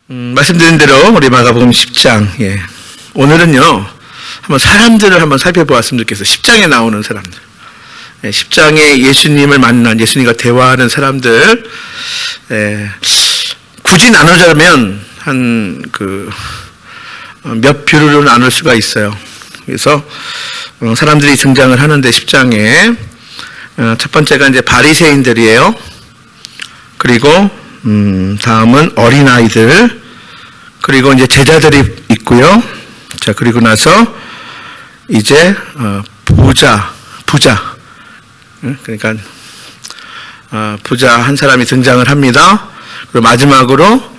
말씀드린 대로 우리 마가복음 10장, 오늘은요, 한번 사람들을 한번 살펴보았으면 좋겠어요. 10장에 나오는 사람들. 10장에 예수님을 만난, 예수님과 대화하는 사람들, 굳이 나누자면 몇 부류로 나눌 수가 있어요. 그래서 사람들이 등장을 하는데 10장에 첫 번째가 이제 바리새인들이에요. 그리고 다음은 어린아이들, 그리고 이제 제자들이 있고요. 자, 그리고 나서 이제 부자, 그러니까 부자 한 사람이 등장을 합니다. 그리고 마지막으로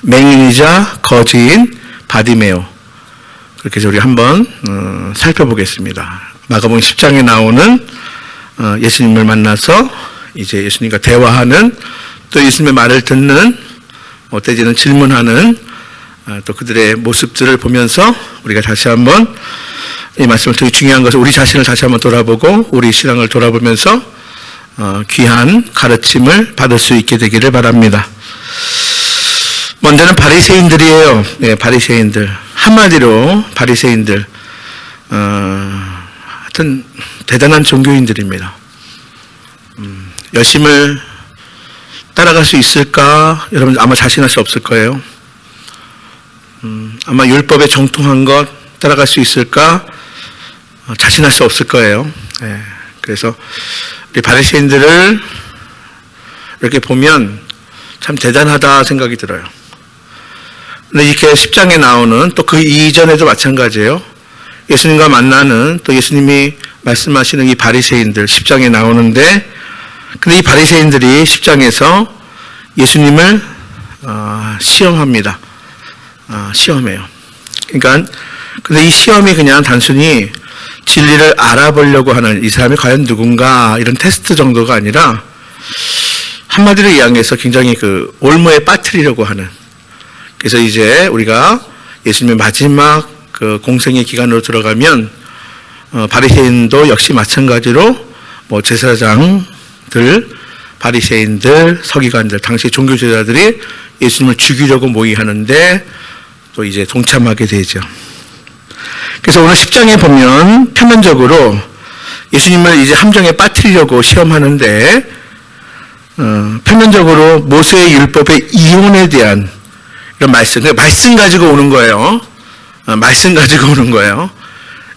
맹인이자 거지인 바디메오. 그렇게 해서 우리 한번 살펴보겠습니다. 마가복음 10장에 나오는 예수님을 만나서 이제 예수님과 대화하는, 또 예수님의 말을 듣는, 때지는 질문하는 또 그들의 모습들을 보면서 우리가 다시 한번 이 말씀을 되게 중요한 것은 우리 자신을 다시 한번 돌아보고 우리 신앙을 돌아보면서 귀한 가르침을 받을 수 있게 되기를 바랍니다. 먼저는 바리새인들이에요. 바리새인들. 한마디로 바리새인들. 하여튼 대단한 종교인들입니다. 열심을 따라갈 수 있을까? 여러분 아마 자신할 수 없을 거예요. 아마 율법에 정통한 것 따라갈 수 있을까? 자신할 수 없을 거예요. 그래서 우리 바리새인들을 이렇게 보면 참 대단하다 생각이 들어요. 근데 이렇게 10장에 나오는 또 그 이전에도 마찬가지예요. 예수님과 만나는, 또 예수님이 말씀하시는 이 바리새인들 10장에 나오는데, 근데 이 바리새인들이 10장에서 예수님을 시험합니다. 시험해요. 그러니까 근데 이 시험이 그냥 단순히 진리를 알아보려고 하는, 이 사람이 과연 누군가 이런 테스트 정도가 아니라, 한마디로 이야기해서 굉장히 올무에 빠뜨리려고 하는. 그래서 이제 우리가 예수님의 마지막 공생의 기간으로 들어가면 바리새인도 역시 마찬가지로 제사장들, 바리새인들, 서기관들, 당시 종교 제자들이 예수님을 죽이려고 모의하는데 또 이제 동참하게 되죠. 그래서 오늘 10장에 보면 표면적으로 예수님을 이제 함정에 빠뜨리려고 시험하는데, 표면적으로 모세의 율법의 이혼에 대한 이런 말씀 가지고 오는 거예요. 말씀 가지고 오는 거예요.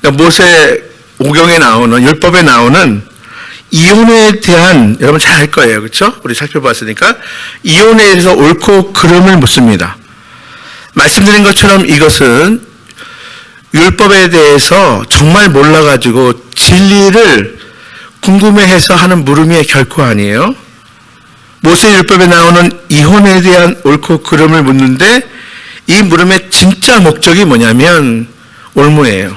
그러니까 모세 오경에 나오는, 율법에 나오는 이혼에 대한, 여러분 잘 알 거예요. 그렇죠? 우리 살펴봤으니까 이혼에 대해서 옳고 그름을 묻습니다. 말씀드린 것처럼 이것은 율법에 대해서 정말 몰라가지고 진리를 궁금해해서 하는 물음이 결코 아니에요. 모세 율법에 나오는 이혼에 대한 옳고 그름을 묻는데, 이 물음의 진짜 목적이 뭐냐면 올무예요.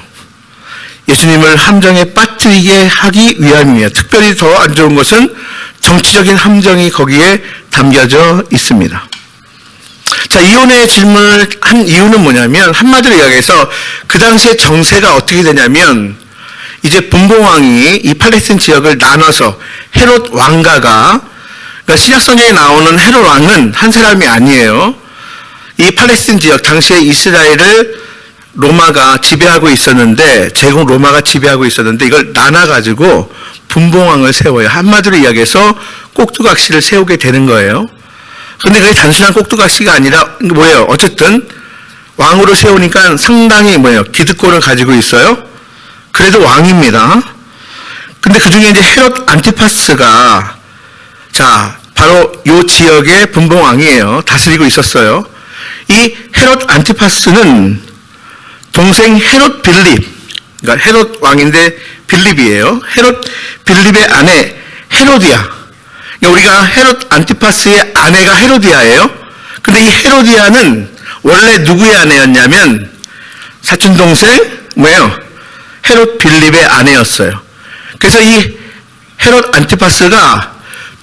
예수님을 함정에 빠뜨리게 하기 위함이에요. 특별히 더 안 좋은 것은 정치적인 함정이 거기에 담겨져 있습니다. 자, 이혼의 질문을 한 이유는 뭐냐면, 한마디로 이야기해서 그 당시에 정세가 어떻게 되냐면, 이제 분봉왕이 이 팔레스틴 지역을 나눠서 헤롯 왕가가, 그러니까 신약성경에 나오는 헤롯 왕은 한 사람이 아니에요. 이 팔레스틴 지역, 당시에 이스라엘을 로마가 지배하고 있었는데, 제국 로마가 지배하고 있었는데, 이걸 나눠가지고 분봉왕을 세워요. 한마디로 이야기해서 꼭두각시를 세우게 되는 거예요. 근데 그게 단순한 꼭두각시가 아니라 뭐예요? 어쨌든 왕으로 세우니까 상당히 기득권을 가지고 있어요. 그래도 왕입니다. 근데 그 중에 이제 헤롯 안티파스가, 자, 바로 요 지역의 분봉왕이에요. 다스리고 있었어요. 이 헤롯 안티파스는 동생 헤롯 빌립, 그러니까 헤롯 왕인데 빌립이에요. 헤롯 빌립의 아내 헤로디아. 그러니까 우리가 헤롯 안티파스의 아내가 헤로디아예요. 근데 이 헤로디아는 원래 누구의 아내였냐면 사촌 동생 헤롯 빌립의 아내였어요. 그래서 이 헤롯 안티파스가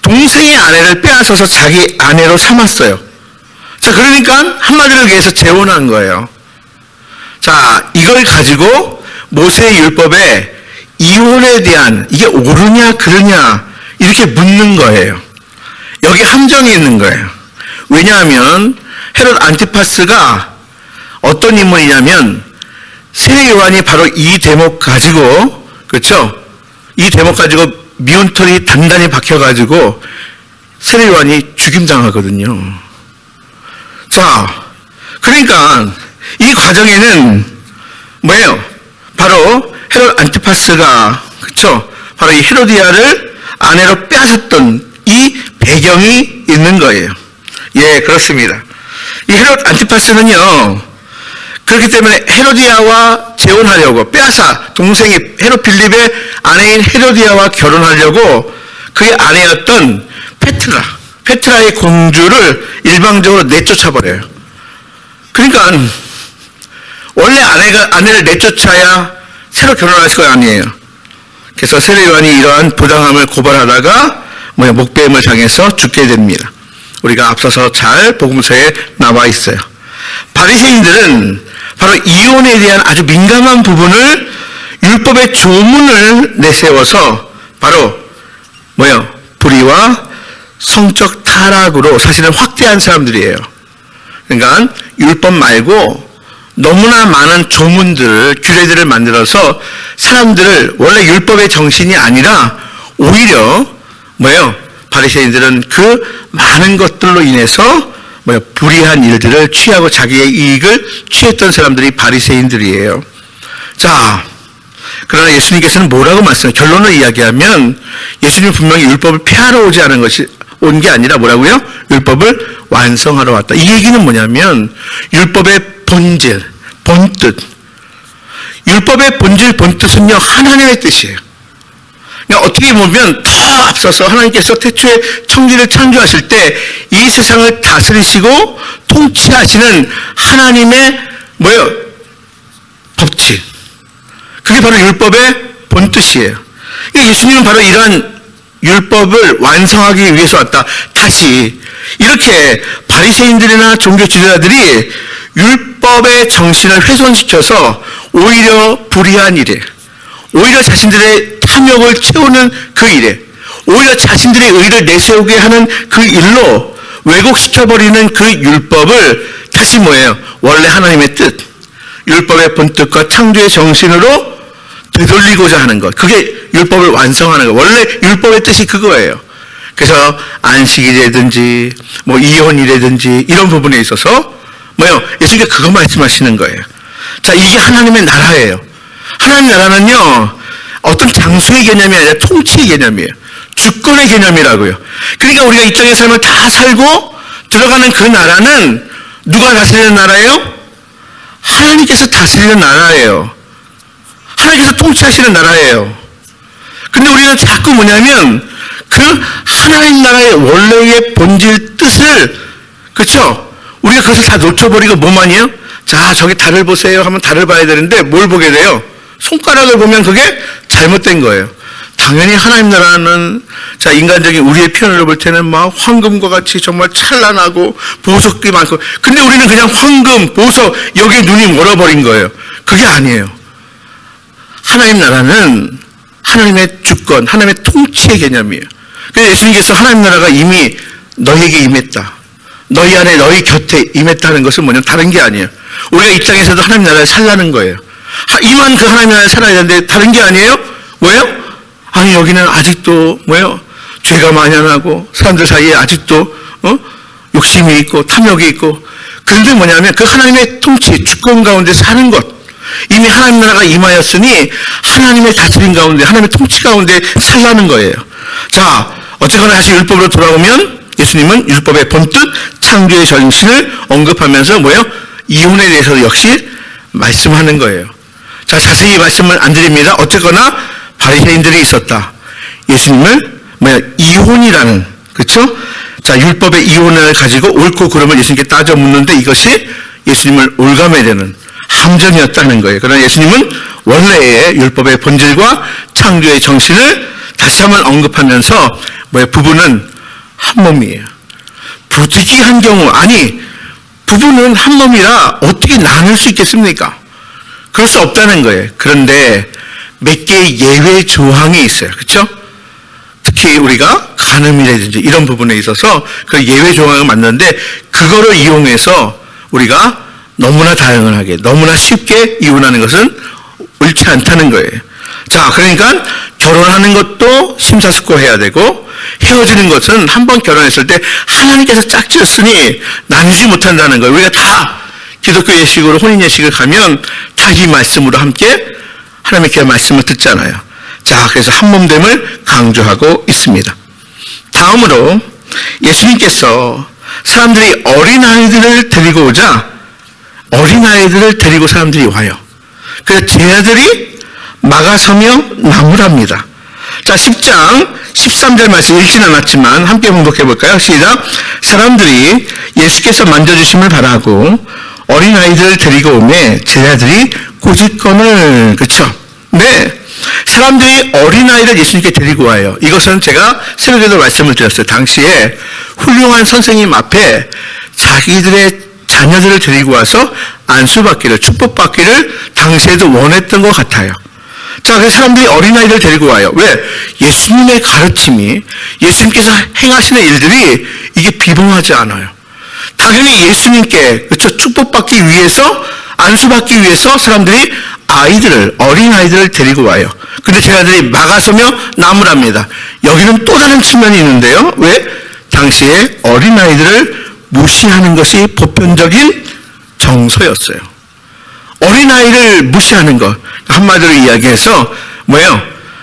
동생의 아내를 빼앗아서 자기 아내로 삼았어요. 자, 그러니까 한마디로 얘기해서 재혼한 거예요. 자, 이걸 가지고 모세의 율법에 이혼에 대한, 이게 옳으냐 그르냐 이렇게 묻는 거예요. 여기 함정이 있는 거예요. 왜냐하면 헤롯 안티파스가 어떤 인물이냐면 세례 요한이 바로 이 대목 가지고, 그렇죠? 이 대목 가지고 미운 털이 단단히 박혀가지고 세례 요한이 죽임당하거든요. 자, 그러니까 이 과정에는 뭐예요? 바로 헤롯 안티파스가, 그렇죠? 바로 이 헤로디아를 아내로 빼앗았던 이 배경이 있는 거예요. 예, 그렇습니다. 이 헤롯 안티파스는요, 그렇기 때문에 헤로디아와 재혼하려고 빼앗아 동생이 헤롯 필립의 아내인 헤로디아와 결혼하려고 그의 아내였던 페트라의 공주를 일방적으로 내쫓아버려요. 그러니까 원래 아내를 내쫓아야 새로 결혼할 수가 아니에요. 그래서 세례 요한이 이러한 부당함을 고발하다가 목배임을 당해서 죽게 됩니다. 우리가 앞서서 잘 복음서에 나와 있어요. 바리새인들은 바로 이혼에 대한 아주 민감한 부분을 율법의 조문을 내세워서 바로 불의와 성적 타락으로 사실은 확대한 사람들이에요. 그러니까 율법 말고 너무나 많은 조문들을, 규례들을 만들어서 사람들을 원래 율법의 정신이 아니라 오히려 바리새인들은 그 많은 것들로 인해서 불의한 일들을 취하고 자기의 이익을 취했던 사람들이 바리새인들이에요. 자, 그러나 예수님께서는 뭐라고 말씀해요? 결론을 이야기하면 예수님은 분명히 율법을 폐하러 오지 않은 것이 온 게 아니라 뭐라고요? 율법을 완성하러 왔다. 이 얘기는 뭐냐면 율법의 본질, 본뜻. 율법의 본질, 본뜻은요, 하나님의 뜻이에요. 그러니까 어떻게 보면 더 앞서서 하나님께서 태초에 천지를 창조하실 때 이 세상을 다스리시고 통치하시는 하나님의 법칙. 그게 바로 율법의 본뜻이에요. 그러니까 예수님은 바로 이러한 율법을 완성하기 위해서 왔다. 다시 이렇게 바리새인들이나 종교 지도자들이 율법의 정신을 훼손시켜서 오히려 불의한 일에, 오히려 자신들의 탐욕을 채우는 그 일에, 오히려 자신들의 의를 내세우게 하는 그 일로 왜곡시켜버리는 그 율법을 다시 원래 하나님의 뜻, 율법의 본뜻과 창조의 정신으로 되돌리고자 하는 것. 그게 율법을 완성하는 것. 원래 율법의 뜻이 그거예요. 그래서 안식일이라든지 이혼이라든지 이런 부분에 있어서 예수님께서 그거 말씀하시는 거예요. 자, 이게 하나님의 나라예요. 하나님 나라는요, 어떤 장소의 개념이 아니라 통치의 개념이에요. 주권의 개념이라고요. 그러니까 우리가 이 땅의 삶을 다 살고 들어가는 그 나라는 누가 다스리는 나라예요? 하나님께서 다스리는 나라예요. 하나님께서 통치하시는 나라예요. 근데 우리는 자꾸 그 하나님 나라의 원래의 본질 뜻을, 그렇죠? 우리가 그것을 다 놓쳐버리고 뭐만 해요? 자, 저기 달을 보세요 하면 달을 봐야 되는데 뭘 보게 돼요? 손가락을 보면 그게 잘못된 거예요. 당연히 하나님 나라는, 자, 인간적인 우리의 표현으로 볼 때는 황금과 같이 정말 찬란하고 보석이 많고, 근데 우리는 그냥 황금, 보석, 여기에 눈이 멀어버린 거예요. 그게 아니에요. 하나님 나라는 하나님의 주권, 하나님의 통치의 개념이에요. 그래서 예수님께서 하나님 나라가 이미 너희에게 임했다. 너희 안에, 너희 곁에 임했다는 것은 뭐냐면 다른 게 아니에요. 우리가 이 땅에서도 하나님 나라를 살라는 거예요. 임한 그 하나님 나라를 살아야 되는데 다른 게 아니에요? 뭐예요? 아니, 여기는 아직도 죄가 만연하고 사람들 사이에 아직도 욕심이 있고 탐욕이 있고. 그런데 뭐냐면 그 하나님의 통치, 주권 가운데 사는 것. 이미 하나님 나라가 임하였으니 하나님의 다스림 가운데, 하나님의 통치 가운데 살라는 거예요. 자, 어쨌거나 다시 율법으로 돌아오면 예수님은 율법의 본뜻, 창조의 정신을 언급하면서 이혼에 대해서 역시 말씀하는 거예요. 자, 자세히 말씀을 안 드립니다. 어쨌거나 바리새인들이 있었다. 예수님을 이혼이라는, 그렇죠? 자, 율법의 이혼을 가지고 옳고 그름을 예수님께 따져 묻는데 이것이 예수님을 올감해야 되는 함정이었다는 거예요. 그러나 예수님은 원래의 율법의 본질과 창조의 정신을 다시 한번 언급하면서 부부는 한 몸이에요. 부득이한 경우, 아니, 부부는 한 몸이라 어떻게 나눌 수 있겠습니까? 그럴 수 없다는 거예요. 그런데 몇 개의 예외 조항이 있어요. 그렇죠? 특히 우리가 간음이라든지 이런 부분에 있어서 그 예외 조항을 만드는데 그거를 이용해서 우리가 너무나 다양하게 너무나 쉽게 이혼하는 것은 옳지 않다는 거예요. 자, 그러니까 결혼하는 것도 심사숙고해야 되고 헤어지는 것은 한번 결혼했을 때 하나님께서 짝지었으니 나누지 못한다는 거예요. 우리가 다 기독교 예식으로 혼인 예식을 가면 다 이 말씀으로 함께 하나님께 말씀을 듣잖아요. 자, 그래서 한몸됨을 강조하고 있습니다. 다음으로 예수님께서 사람들이 어린아이들을 데리고 오자 어린아이들을 데리고 사람들이 와요. 그래서 제자들이 막아서며 나무랍니다. 자, 10장 13절 말씀 읽진 않았지만 함께 봉독해 볼까요? 시작. 사람들이 예수께서 만져주심을 바라고 어린아이들을 데리고 오매 제자들이 꼬집건을, 그렇죠? 네. 사람들이 어린아이를 예수님께 데리고 와요. 이것은 제가 새벽에도 말씀을 드렸어요. 당시에 훌륭한 선생님 앞에 자기들의 자녀들을 데리고 와서 안수받기를, 축복받기를 당시에도 원했던 것 같아요. 자, 그래서 사람들이 어린아이들 데리고 와요. 왜? 예수님의 가르침이, 예수님께서 행하시는 일들이 이게 비범하지 않아요. 당연히 예수님께, 그렇죠? 축복받기 위해서, 안수받기 위해서 사람들이 어린아이들을 데리고 와요. 근데 제자들이 막아서며 나무랍니다. 여기는 또 다른 측면이 있는데요. 왜? 당시에 어린아이들을 무시하는 것이 보편적인 정서였어요. 어린아이를 무시하는 것. 한마디로 이야기해서 뭐예요?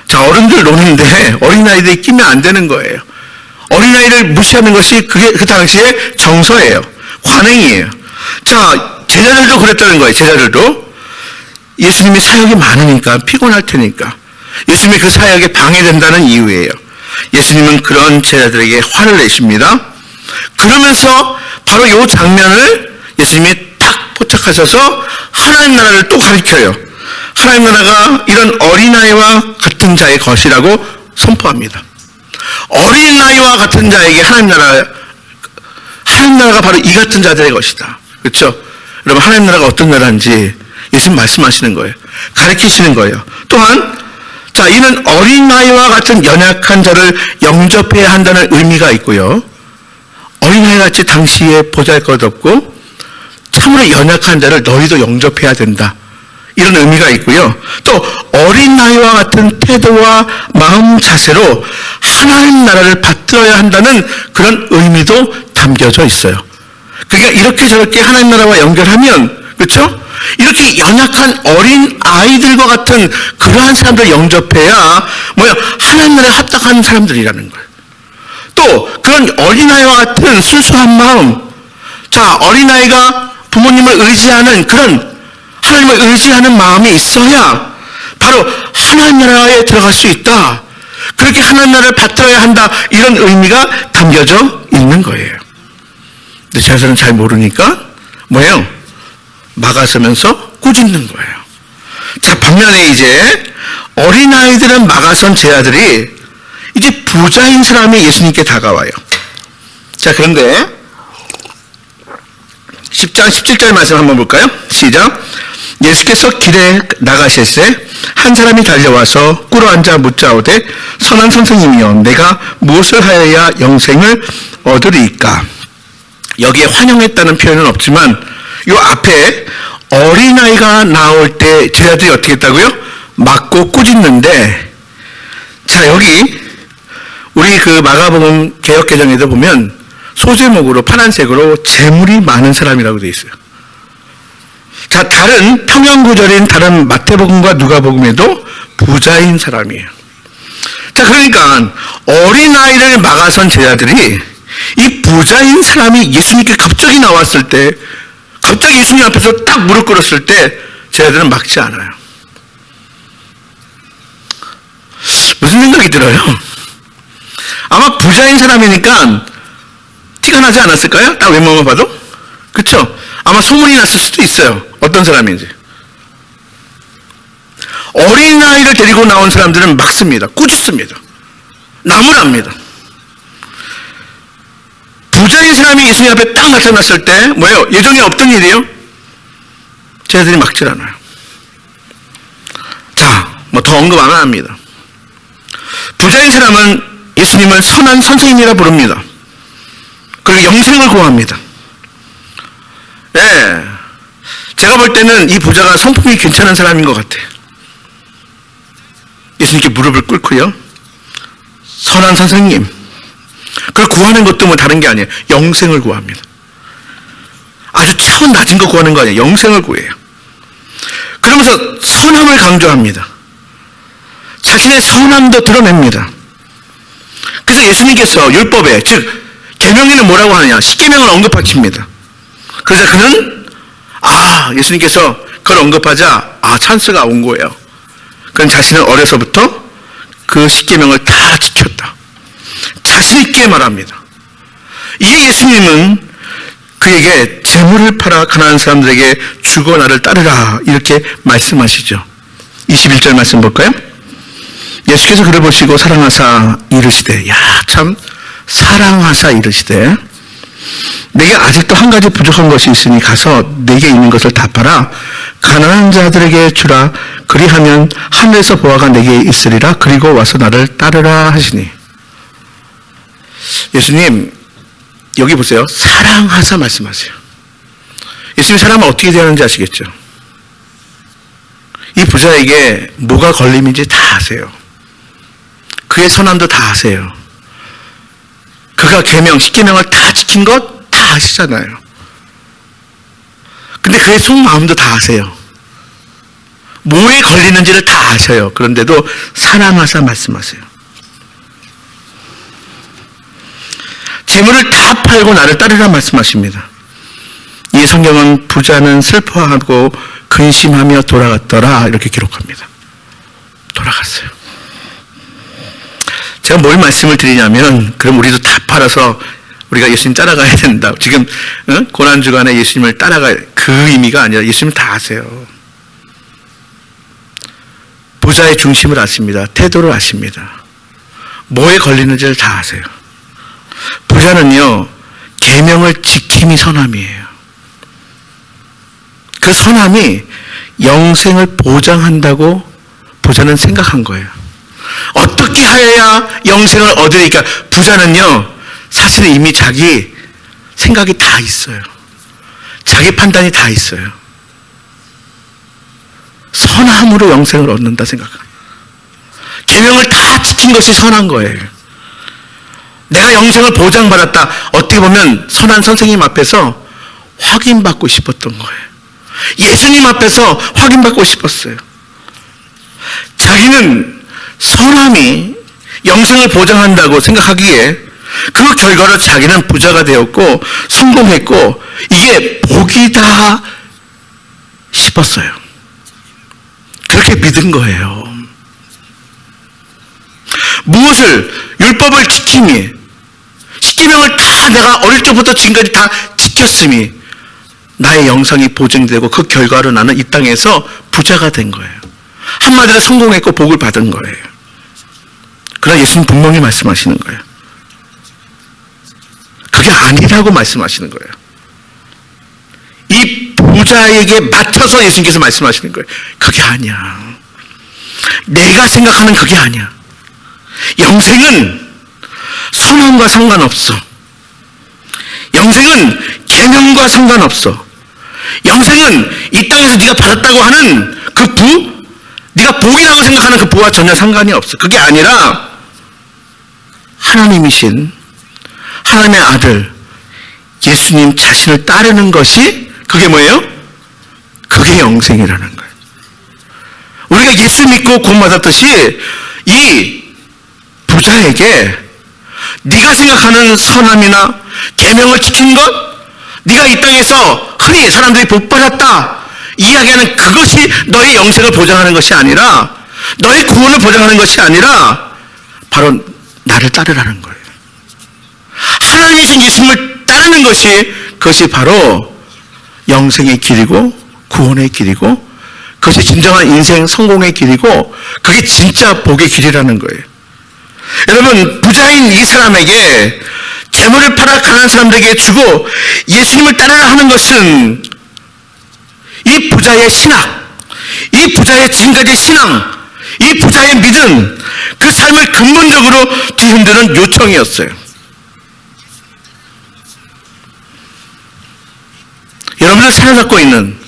자, 어른들 노는데 어린아이들이 끼면 안 되는 거예요. 어린아이를 무시하는 것이 그게 그 당시에 정서예요. 관행이에요. 자, 제자들도 그랬다는 거예요. 제자들도. 예수님이 사역이 많으니까 피곤할 테니까. 예수님이 그 사역에 방해된다는 이유예요. 예수님은 그런 제자들에게 화를 내십니다. 그러면서 바로 이 장면을 예수님이 딱 포착하셔서 하나님 나라를 또 가르쳐요. 하나님 나라가 이런 어린아이와 같은 자의 것이라고 선포합니다. 어린아이와 같은 자에게 하나님 나라가 바로 이 같은 자들의 것이다. 그렇죠? 여러분, 하나님 나라가 어떤 나라인지 예수님 말씀하시는 거예요. 가르치시는 거예요. 또한 자, 이는 어린아이와 같은 연약한 자를 영접해야 한다는 의미가 있고요. 어린아이같이 당시에 보잘것없고 참으로 연약한 자를 너희도 영접해야 된다. 이런 의미가 있고요. 또 어린아이와 같은 태도와 마음 자세로 하나님 나라를 받들어야 한다는 그런 의미도 담겨져 있어요. 그러니까 이렇게 저렇게 하나님 나라와 연결하면, 그렇죠? 이렇게 연약한 어린 아이들과 같은 그러한 사람들을 영접해야 하나님 나라에 합당한 사람들이라는 거예요. 또 그런 어린아이와 같은 순수한 마음, 자, 어린아이가 부모님을 의지하는 그런 하나님을 의지하는 마음이 있어야 바로 하나님 나라에 들어갈 수 있다. 그렇게 하나님 나라를 받들어야 한다. 이런 의미가 담겨져 있는 거예요. 근데 제자들은 잘 모르니까 막아서면서 꾸짖는 거예요. 자, 반면에 이제 어린아이들은 막아선 제자들이 이제 부자인 사람이 예수님께 다가와요. 자, 그런데 10장 17절 말씀 한번 볼까요? 시작. 예수께서 길에 나가실새 한 사람이 달려와서 꿇어앉아 묻자오되 선한 선생님이여 내가 무엇을 하여야 영생을 얻으리이까. 여기에 환영했다는 표현은 없지만 이 앞에 어린아이가 나올 때 제자들이 어떻게 했다고요? 막고 꾸짖는데, 자, 여기 우리 그 마가복음 개역개정에도 보면 소제목으로 파란색으로 재물이 많은 사람이라고 되어 있어요. 자, 다른 평형구절인 다른 마태복음과 누가복음에도 부자인 사람이에요. 자, 그러니까 어린아이를 막아선 제자들이 이 부자인 사람이 예수님께 갑자기 나왔을 때, 갑자기 예수님 앞에서 딱 무릎 꿇었을 때 제자들은 막지 않아요. 무슨 생각이 들어요? 아마 부자인 사람이니까 티가 나지 않았을까요? 딱 외모만 봐도? 그렇죠? 아마 소문이 났을 수도 있어요. 어떤 사람인지. 어린아이를 데리고 나온 사람들은 막습니다. 꾸짖습니다. 나무랍니다. 부자인 사람이 예수님 앞에 딱 나타났을 때 예전에 없던 일이에요? 제자들이 막질 않아요. 자, 더 언급 안 합니다. 부자인 사람은 예수님을 선한 선생님이라 부릅니다. 그리고 영생을 구합니다. 예, 제가 볼 때는 이 부자가 성품이 괜찮은 사람인 것 같아요. 예수님께 무릎을 꿇고요, 선한 선생님, 그걸 구하는 것도 뭐 다른 게 아니에요. 영생을 구합니다. 아주 차원 낮은 거 구하는 거 아니에요. 영생을 구해요. 그러면서 선함을 강조합니다. 자신의 선함도 드러냅니다. 그래서 예수님께서 율법에, 즉 계명에는 뭐라고 하느냐, 십계명을 언급하십니다. 그래서 그는 예수님께서 그걸 언급하자 찬스가 온 거예요. 그는 자신은 어려서부터 그 십계명을 다 지켰다, 자신 있게 말합니다. 이에 예수님은 그에게 재물을 팔아 가난한 사람들에게 주고 나를 따르라, 이렇게 말씀하시죠. 21절 말씀 볼까요? 예수께서 그를 보시고 사랑하사 이르시되, 참 사랑하사 이르시되, 내게 아직도 한 가지 부족한 것이 있으니 가서 내게 있는 것을 다 팔아 가난한 자들에게 주라. 그리하면 하늘에서 보화가 내게 있으리라. 그리고 와서 나를 따르라 하시니. 예수님 여기 보세요. 사랑하사 말씀하세요. 예수님 사람은 어떻게 대하는지 아시겠죠? 이 부자에게 뭐가 걸림인지 다 아세요. 그의 선함도 다 아세요. 그가 계명, 십계명을 다 지킨 것 다 아시잖아요. 근데 그의 속마음도 다 아세요. 뭐에 걸리는지를 다 아셔요. 그런데도 사랑하사 말씀하세요. 재물을 다 팔고 나를 따르라 말씀하십니다. 이 성경은 부자는 슬퍼하고 근심하며 돌아갔더라, 이렇게 기록합니다. 돌아갔어요. 제가 뭘 말씀을 드리냐면, 그럼 우리도 다 팔아서 우리가 예수님 따라가야 된다. 지금 고난주간에 예수님을 따라갈 그 의미가 아니라 예수님을 다 아세요. 부자의 중심을 아십니다. 태도를 아십니다. 뭐에 걸리는지를 다 아세요. 부자는요, 계명을 지킴이 선함이에요. 그 선함이 영생을 보장한다고 부자는 생각한 거예요. 어떻게 하여야 영생을 얻으니까. 부자는요, 사실은 이미 자기 생각이 다 있어요. 자기 판단이 다 있어요. 선함으로 영생을 얻는다 생각합니다. 계명을 다 지킨 것이 선한 거예요. 내가 영생을 보장받았다. 어떻게 보면 선한 선생님 앞에서 확인받고 싶었던 거예요. 예수님 앞에서 확인받고 싶었어요. 자기는 선함이 영생을 보장한다고 생각하기에 그 결과로 자기는 부자가 되었고 성공했고 이게 복이다 싶었어요. 그렇게 믿은 거예요. 무엇을? 율법을 지킴이, 십계명을 다 내가 어릴 때부터 지금까지 다 지켰음이 나의 영생이 보증되고 그 결과로 나는 이 땅에서 부자가 된 거예요. 한마디로 성공했고 복을 받은 거예요. 그러나 예수님 분명히 말씀하시는 거예요. 그게 아니라고 말씀하시는 거예요. 이 부자에게 맞춰서 예수님께서 말씀하시는 거예요. 그게 아니야. 내가 생각하는 그게 아니야. 영생은 선함과 상관없어. 영생은 계명과 상관없어. 영생은 이 땅에서 네가 받았다고 하는 그 부, 네가 복이라고 생각하는 그 부와 전혀 상관이 없어. 그게 아니라 하나님이신 하나님의 아들 예수님 자신을 따르는 것이 그게 뭐예요? 그게 영생이라는 거예요. 우리가 예수 믿고 구원받았듯이 이 부자에게 네가 생각하는 선함이나 계명을 지킨 것, 네가 이 땅에서 흔히 사람들이 복 받았다 이야기하는 그것이 너의 영생을 보장하는 것이 아니라, 너의 구원을 보장하는 것이 아니라 바로 나를 따르라는 거예요. 하나님이신 예수님을 따르는 것이, 그것이 바로 영생의 길이고 구원의 길이고 그것이 진정한 인생 성공의 길이고 그게 진짜 복의 길이라는 거예요. 여러분, 부자인 이 사람에게 재물을 팔아 가난한 사람들에게 주고 예수님을 따르라 하는 것은 이 부자의 신학, 이 부자의 지금까지 신앙, 이 부자의 믿음, 그 삶을 근본적으로 뒤흔드는 요청이었어요. 여러분들 사로잡고 있는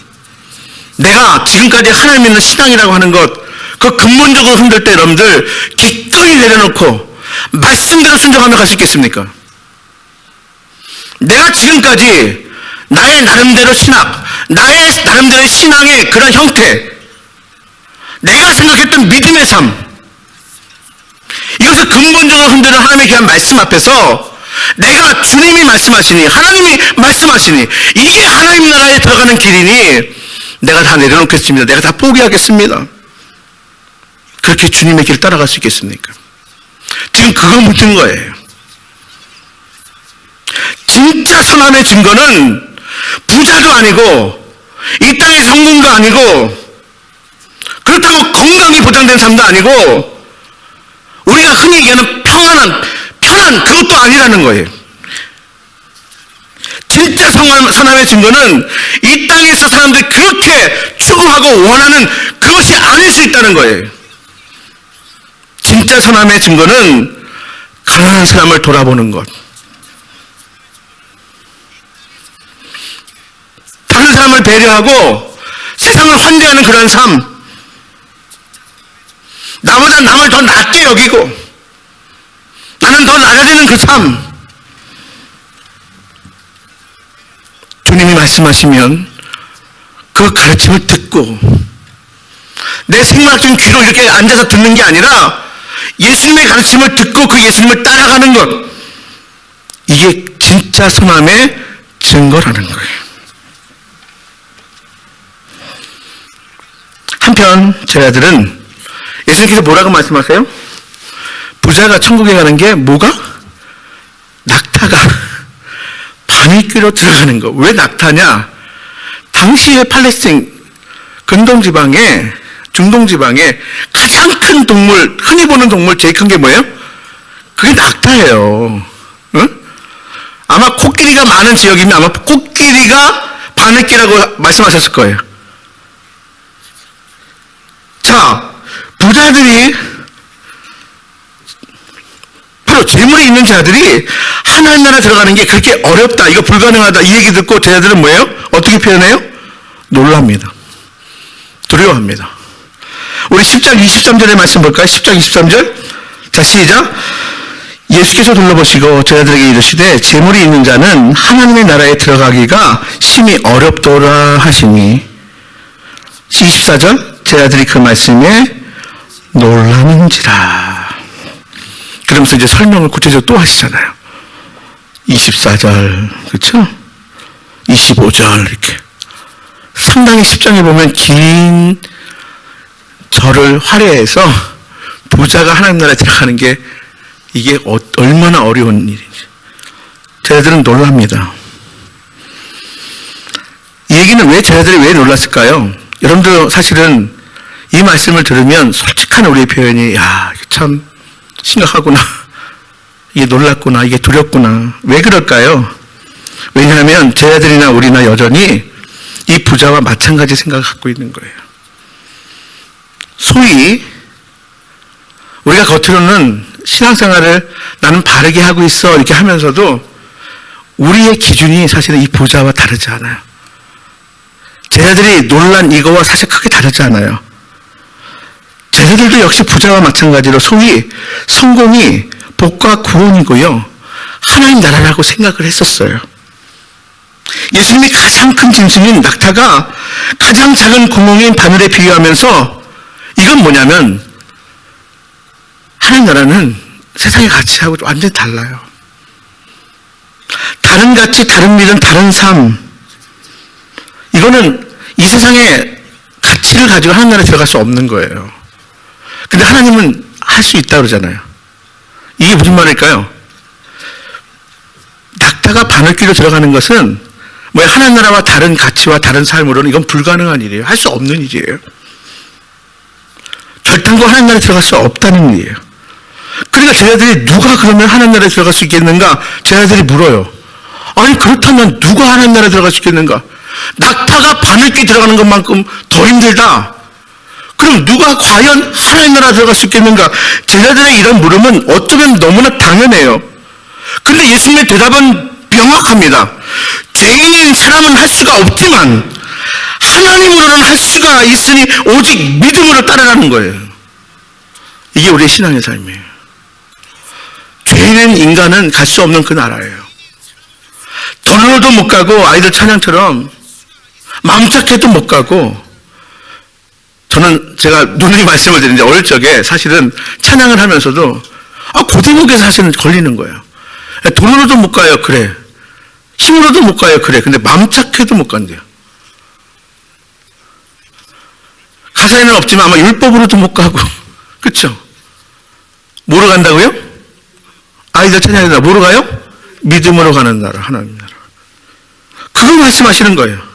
내가 지금까지 하나님 믿는 신앙이라고 하는 것, 그 근본적으로 흔들 때 여러분들 기꺼이 내려놓고 말씀대로 순종하며 갈 수 있겠습니까? 내가 지금까지 나의 나름대로 신학, 나의 나름대로의 신앙의 그런 형태, 내가 생각했던 믿음의 삶, 이것을 근본적으로 흔드는 하나님의 귀한 말씀 앞에서 내가 주님이 말씀하시니, 하나님이 말씀하시니, 이게 하나님 나라에 들어가는 길이니 내가 다 내려놓겠습니다. 내가 다 포기하겠습니다. 그렇게 주님의 길 따라갈 수 있겠습니까? 지금 그거 묻는 거예요. 진짜 선함의 증거는 부자도 아니고 이 땅의 성공도 아니고 그렇다고 건강이 보장된 삶도 아니고 우리가 흔히 얘기하는 편안 그것도 아니라는 거예요. 진짜 선함의 증거는 이 땅에서 사람들이 그렇게 추구하고 원하는 그것이 아닐 수 있다는 거예요. 진짜 선함의 증거는 가난한 사람을 돌아보는 것, 다른 사람을 배려하고 세상을 환대하는 그런 삶, 나보다 남을 더 낮게 여기고 나는 더 낮아지는 그 삶, 주님이 말씀하시면 그 가르침을 듣고 내 생각적인 귀로 이렇게 앉아서 듣는 게 아니라 예수님의 가르침을 듣고 그 예수님을 따라가는 것, 이게 진짜 선함의 증거라는 거예요. 한편 저희 아들은 예수님께서 뭐라고 말씀하세요? 부자가 천국에 가는 게 뭐가? 낙타가 바늘귀로 들어가는 거. 왜 낙타냐? 당시의 팔레스틴 근동지방에, 중동지방에 가장 큰 동물, 흔히 보는 동물 제일 큰 게 뭐예요? 그게 낙타예요. 응? 아마 코끼리가 많은 지역이면 아마 코끼리가 바늘귀라고 말씀하셨을 거예요. 자, 부자들이, 바로 재물이 있는 자들이 하나님 나라 들어가는 게 그렇게 어렵다, 이거 불가능하다, 이 얘기 듣고 제자들은 뭐예요? 어떻게 표현해요? 놀랍니다. 두려워합니다. 우리 10장 23절의 말씀 볼까요? 10장 23절. 자, 시작. 예수께서 둘러보시고 제자들에게 이르시되 재물이 있는 자는 하나님의 나라에 들어가기가 심히 어렵도라 하시니. 24절. 제자들이 그 말씀에 놀라는지라. 그러면서 이제 설명을 구체적으로 또 하시잖아요. 24절, 그렇죠? 25절 이렇게. 상당히 10장에 보면 긴 절을 활용해서 부자가 하나님 나라에 들어가는 게 이게 얼마나 어려운 일인지 제자들은 놀랍니다. 이 얘기는 왜 제자들이 왜 놀랐을까요? 여러분들 사실은 이 말씀을 들으면 솔직한 우리의 표현이, 야, 이게 참 심각하구나, 이게 놀랍구나, 이게 두렵구나. 왜 그럴까요? 왜냐하면 제자들이나 우리나 여전히 이 부자와 마찬가지 생각을 갖고 있는 거예요. 소위 우리가 겉으로는 신앙생활을 나는 바르게 하고 있어 이렇게 하면서도 우리의 기준이 사실은 이 부자와 다르지 않아요. 제자들이 놀란 이거와 사실 크게 다르지 않아요. 제자들도 역시 부자와 마찬가지로 소위 성공이 복과 구원이고요, 하나님 나라라고 생각을 했었어요. 예수님이 가장 큰 짐승인 낙타가 가장 작은 구멍인 바늘에 비유하면서 이건 뭐냐면 하나님 나라는 세상의 가치하고 완전히 달라요. 다른 가치, 다른 믿음, 다른 삶, 이거는 이 세상의 가치를 가지고 하나님 나라에 들어갈 수 없는 거예요. 근데 하나님은 할 수 있다고 그러잖아요. 이게 무슨 말일까요? 낙타가 바늘귀로 들어가는 것은 뭐 하나님 나라와 다른 가치와 다른 삶으로는 이건 불가능한 일이에요. 할 수 없는 일이에요. 결단코 하나님 나라에 들어갈 수 없다는 일이에요. 그러니까 제자들이 누가 그러면 하나님 나라에 들어갈 수 있겠는가? 제자들이 물어요. 아니 그렇다면 누가 하나님 나라에 들어갈 수 있겠는가? 낙타가 바늘귀 들어가는 것만큼 더 힘들다. 그럼 누가 과연 하나님 나라 들어갈 수 있겠는가? 제자들의 이런 물음은 어쩌면 너무나 당연해요. 근데 예수님의 대답은 명확합니다. 죄인인 사람은 할 수가 없지만 하나님으로는 할 수가 있으니 오직 믿음으로 따르라는 거예요. 이게 우리의 신앙의 삶이에요. 죄인인 인간은 갈 수 없는 그 나라예요. 절로도 못 가고 아이들 찬양처럼 마음짝해도 못 가고, 저는 제가 누누이 말씀을 드리는데 어릴 적에 사실은 찬양을 하면서도 고제목에 사실은 걸리는 거예요. 돈으로도 못 가요. 그래. 힘으로도 못 가요. 그래. 근데 마음짝해도 못 간대요. 가사에는 없지만 아마 율법으로도 못 가고. 그렇죠? 뭐로 간다고요? 아이들 찬양이다. 뭐로 가요? 믿음으로 가는 나라, 하나님 나라. 그걸 말씀하시는 거예요.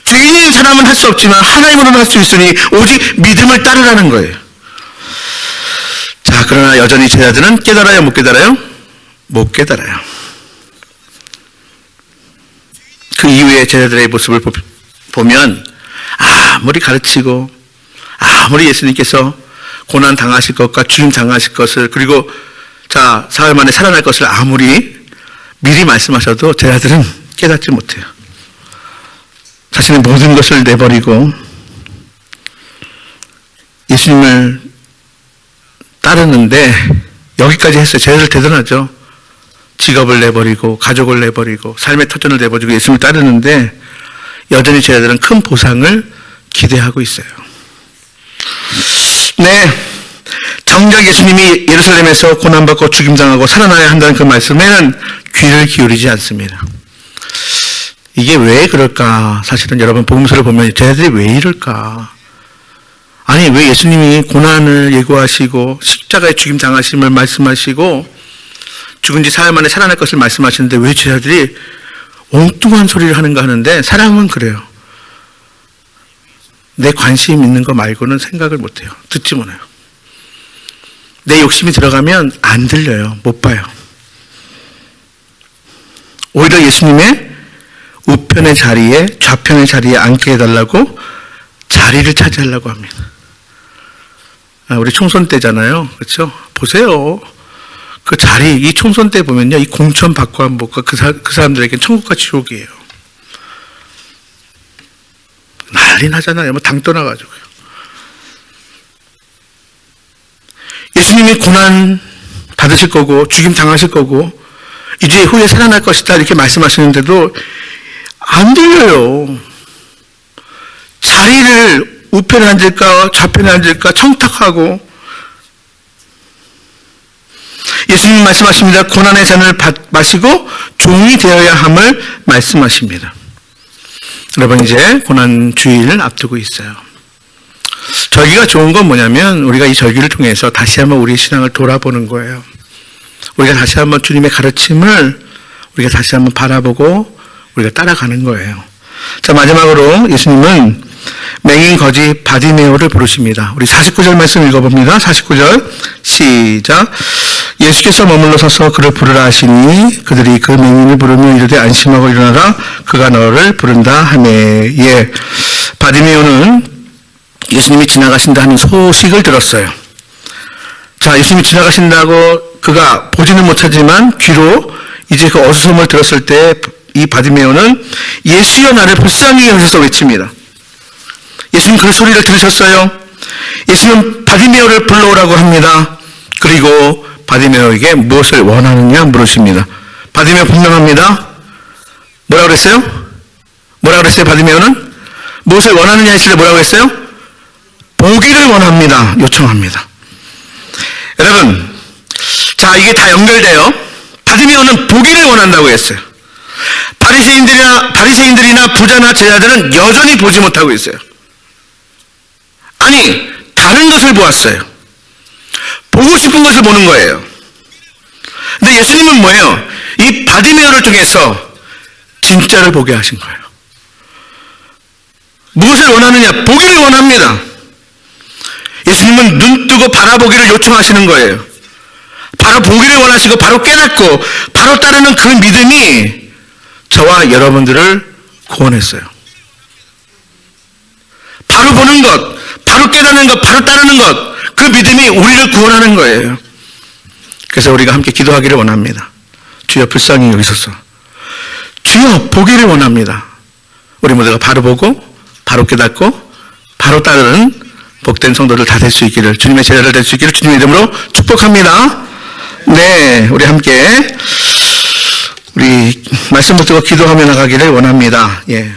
죄인인 사람은 할 수 없지만 하나님으로는 할 수 있으니 오직 믿음을 따르라는 거예요. 자, 그러나 여전히 제자들은 깨달아요? 못 깨달아요? 못 깨달아요. 그 이후에 제자들의 모습을 보면 아무리 가르치고 아무리 예수님께서 고난 당하실 것과 죽임 당하실 것을, 그리고 자, 사흘 만에 살아날 것을 아무리 미리 말씀하셔도 제자들은 깨닫지 못해요. 자신의 모든 것을 내버리고 예수님을 따르는데 여기까지 했어요. 제자들 대단하죠. 직업을 내버리고 가족을 내버리고 삶의 터전을 내버리고 예수님을 따르는데 여전히 제자들은 큰 보상을 기대하고 있어요. 네, 정작 예수님이 예루살렘에서 고난받고 죽임당하고 살아나야 한다는 그 말씀에는 귀를 기울이지 않습니다. 이게 왜 그럴까? 사실은 여러분 복음서를 보면 제자들이 왜 이럴까? 아니, 왜 예수님이 고난을 예고하시고 십자가의 죽임 당하심을 말씀하시고 죽은 지 사흘 만에 살아날 것을 말씀하시는데 왜 제자들이 엉뚱한 소리를 하는가 하는데, 사람은 그래요. 내 관심 있는 거 말고는 생각을 못해요. 듣지 못해요. 내 욕심이 들어가면 안 들려요. 못 봐요. 오히려 예수님의 우편의 자리에 좌편의 자리에 앉게 해달라고 자리를 차지하려고 합니다. 우리 총선 때잖아요. 그렇죠? 보세요. 그 자리, 이 총선 때 보면요, 이 공천 받고 한 복과 그 사람들에게는 천국과 지옥이에요. 난리 나잖아요. 뭐 당 떠나가지고요. 예수님이 고난 받으실 거고 죽임 당하실 거고 이제 후에 살아날 것이다 이렇게 말씀하시는데도 안 들려요. 자리를 우편에 앉을까 좌편에 앉을까 청탁하고, 예수님 말씀하십니다. 고난의 잔을 마시고 종이 되어야 함을 말씀하십니다. 여러분, 이제 고난 주일을 앞두고 있어요. 절기가 좋은 건 뭐냐면 우리가 이 절기를 통해서 다시 한번 우리의 신앙을 돌아보는 거예요. 우리가 다시 한번 주님의 가르침을 우리가 다시 한번 바라보고 우리가 따라가는 거예요. 자, 마지막으로 예수님은 맹인 거지 바디메오를 부르십니다. 우리 49절 말씀 읽어봅니다. 49절 시작. 예수께서 머물러 서서 그를 부르라 하시니 그들이 그 맹인을 부르며 이르되 안심하고 일어나라 그가 너를 부른다 하매. 예, 바디메오는 예수님이 지나가신다 하는 소식을 들었어요. 자, 예수님이 지나가신다고 그가 보지는 못하지만 귀로 이제 그 어수선을 들었을 때 이 바디메오는 예수여 나를 불쌍히 여기서 외칩니다. 예수님 그 소리를 들으셨어요. 예수님은 바디메오를 불러오라고 합니다. 그리고 바디메오에게 무엇을 원하느냐 물으십니다. 바디메오 분명합니다. 뭐라고 그랬어요? 뭐라고 그랬어요? 바디메오는 무엇을 원하느냐 했을 때 뭐라고 했어요? 보기를 원합니다. 요청합니다. 여러분, 자, 이게 다 연결돼요. 바디메오는 보기를 원한다고 했어요. 바리새인들이나 부자나 제자들은 여전히 보지 못하고 있어요. 아니, 다른 것을 보았어요. 보고 싶은 것을 보는 거예요. 근데 예수님은 뭐예요? 이 바디메오를 통해서 진짜를 보게 하신 거예요. 무엇을 원하느냐? 보기를 원합니다. 예수님은 눈 뜨고 바라보기를 요청하시는 거예요. 바로 보기를 원하시고 바로 깨닫고 바로 따르는 그 믿음이 저와 여러분들을 구원했어요. 바로 보는 것, 바로 깨닫는 것, 바로 따르는 것, 그 믿음이 우리를 구원하는 거예요. 그래서 우리가 함께 기도하기를 원합니다. 주여 불쌍히 여기소서. 주여 보기를 원합니다. 우리 모두가 바로 보고 바로 깨닫고 바로 따르는 복된 성도들 다 될 수 있기를, 주님의 제자들 될 수 있기를 주님의 이름으로 축복합니다. 네, 우리 함께 우리 말씀 붙들고 기도하며 나가기를 원합니다. 예.